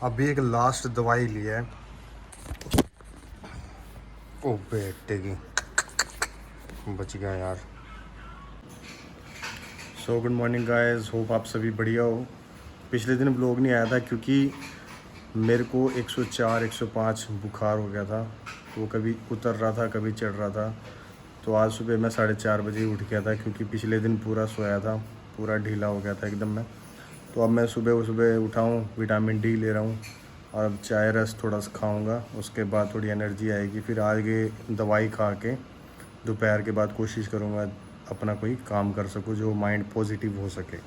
अभी एक लास्ट दवाई ली है। ओ बेटे की बच गया यार। So good morning guys, hope आप सभी बढ़िया हो। पिछले दिन व्लॉग नहीं आया था क्योंकि मेरे को 104 105 बुखार हो गया था। तो वो कभी उतर रहा था कभी चढ़ रहा था। तो आज सुबह मैं 4:30 बजे उठ गया था क्योंकि पिछले दिन पूरा सोया था, पूरा ढीला हो गया था एकदम मैं। तो अब मैं सुबह सुबह उठा हूँ, विटामिन डी ले रहा हूँ और अब चाय रस थोड़ा सा खाऊंगा, उसके बाद थोड़ी एनर्जी आएगी। फिर आगे दवाई खा के दोपहर के बाद कोशिश करूँगा अपना कोई काम कर सकूँ जो माइंड पॉजिटिव हो सके।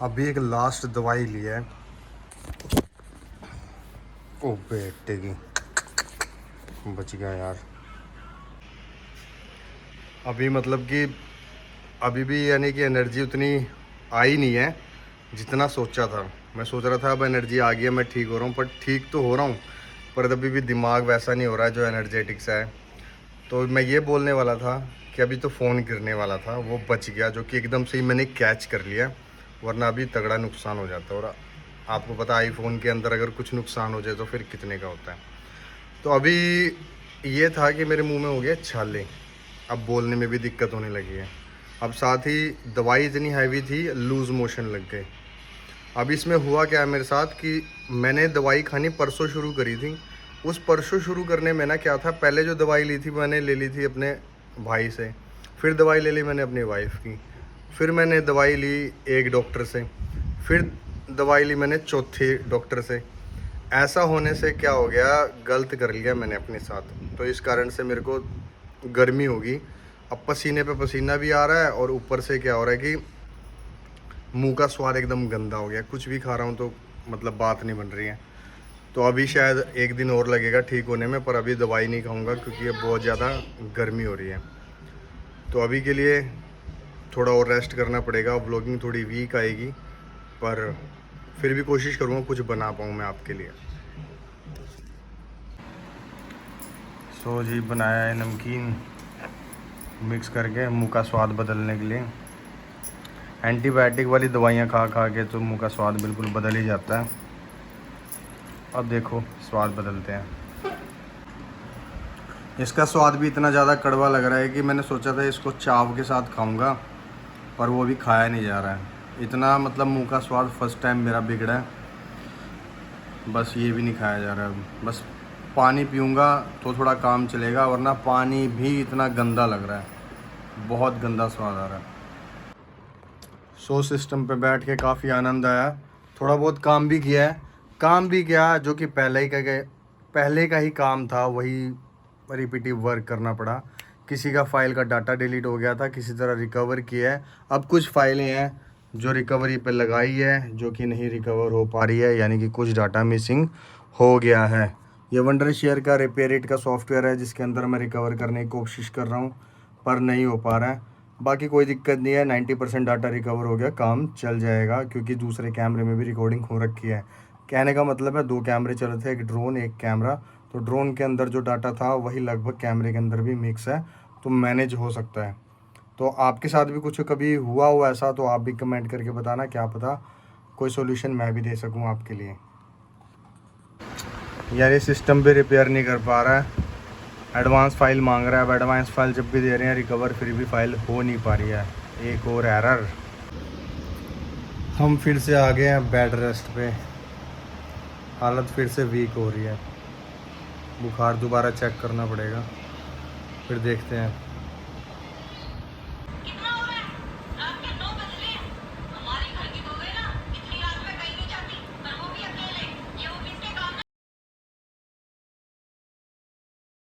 अभी एक लास्ट दवाई ली है। ओ बेटे की बच गया यार। अभी मतलब कि अभी भी यानी कि एनर्जी उतनी आई नहीं है जितना सोचा था। मैं सोच रहा था अब एनर्जी आ गई है, मैं ठीक हो रहा हूँ, पर ठीक तो हो रहा हूँ पर अभी भी दिमाग वैसा नहीं हो रहा है जो एनर्जेटिक्स है। तो मैं ये बोलने वाला था कि अभी तो फ़ोन गिरने वाला था, वो बच गया, जो कि एकदम से ही मैंने कैच कर लिया, वरना अभी तगड़ा नुकसान हो जाता। और आपको पता है आईफोन के अंदर अगर कुछ नुकसान हो जाए तो फिर कितने का होता है। तो अभी ये था कि मेरे मुंह में हो गया छाले, अब बोलने में भी दिक्कत होने लगी है। अब साथ ही दवाई इतनी हैवी थी, लूज़ मोशन लग गए। अब इसमें हुआ क्या है मेरे साथ कि मैंने दवाई खानी परसों शुरू करी थी। उस परसों शुरू करने में ना क्या था, पहले जो दवाई ली थी मैंने ले ली थी अपने भाई से, फिर दवाई ले ली मैंने अपनी वाइफ की, फिर मैंने दवाई ली एक डॉक्टर से, फिर दवाई ली मैंने चौथे डॉक्टर से। ऐसा होने से क्या हो गया, गलत कर लिया मैंने अपने साथ। तो इस कारण से मेरे को गर्मी होगी, अब पसीने पे पसीना भी आ रहा है और ऊपर से क्या हो रहा है कि मुंह का स्वाद एकदम गंदा हो गया। कुछ भी खा रहा हूँ तो मतलब बात नहीं बन रही है। तो अभी शायद एक दिन और लगेगा ठीक होने में, पर अभी दवाई नहीं खाऊंगा क्योंकि अब बहुत ज़्यादा गर्मी हो रही है। तो अभी के लिए थोड़ा और रेस्ट करना पड़ेगा। व्लॉगिंग थोड़ी वीक आएगी पर फिर भी कोशिश करूँगा कुछ बना पाऊँ मैं आपके लिए। सो जी बनाया है नमकीन मिक्स करके मुंह का स्वाद बदलने के लिए। एंटीबायोटिक वाली दवाइयाँ खा खा के तो मुंह का स्वाद बिल्कुल बदल ही जाता है। अब देखो स्वाद बदलते हैं। इसका स्वाद भी इतना ज़्यादा कड़वा लग रहा है कि मैंने सोचा था इसको चाव के साथ खाऊंगा, पर वो भी खाया नहीं जा रहा है। इतना मतलब मुंह का स्वाद फर्स्ट टाइम मेरा बिगड़ा है। बस ये भी नहीं खाया जा रहा है। बस पानी पीऊँगा तो थोड़ा काम चलेगा, वरना पानी भी इतना गंदा लग रहा है, बहुत गंदा स्वाद आ रहा है। सो सिस्टम पे बैठ के काफ़ी आनंद आया, थोड़ा बहुत काम भी किया है। काम भी किया जो कि पहले का ही काम था, वही रिपीटिव वर्क करना पड़ा। किसी का फाइल का डाटा डिलीट हो गया था, किसी तरह रिकवर किया है। अब कुछ फाइलें हैं जो रिकवरी पे लगाई है जो कि नहीं रिकवर हो पा रही है, यानी कि कुछ डाटा मिसिंग हो गया है। ये वंडर शेयर का रिपेयर इट का सॉफ्टवेयर है जिसके अंदर मैं रिकवर करने की कोशिश कर रहा हूँ पर नहीं हो पा रहा है। बाकी कोई दिक्कत नहीं है, 90% डाटा रिकवर हो गया, काम चल जाएगा क्योंकि दूसरे कैमरे में भी रिकॉर्डिंग हो रखी है। कहने का मतलब है 2 कैमरे चल रहे थे, एक ड्रोन एक कैमरा। तो ड्रोन के अंदर जो डाटा था वही लगभग कैमरे के अंदर भी मिक्स है, तो मैनेज हो सकता है। तो आपके साथ भी कुछ कभी हुआ हो ऐसा तो आप भी कमेंट करके बताना, क्या पता कोई सोल्यूशन मैं भी दे सकूँ आपके लिए। यार ये सिस्टम भी रिपेयर नहीं कर पा रहा है, एडवांस फाइल मांग रहा है। अब एडवांस फाइल जब भी दे रहे हैं रिकवर, फिर भी फाइल हो नहीं पा रही है। एक और एरर। हम फिर से आ गए हैं बेड रेस्ट पे, हालत फिर से वीक हो रही है। बुखार दोबारा चेक करना पड़ेगा, फिर देखते हैं।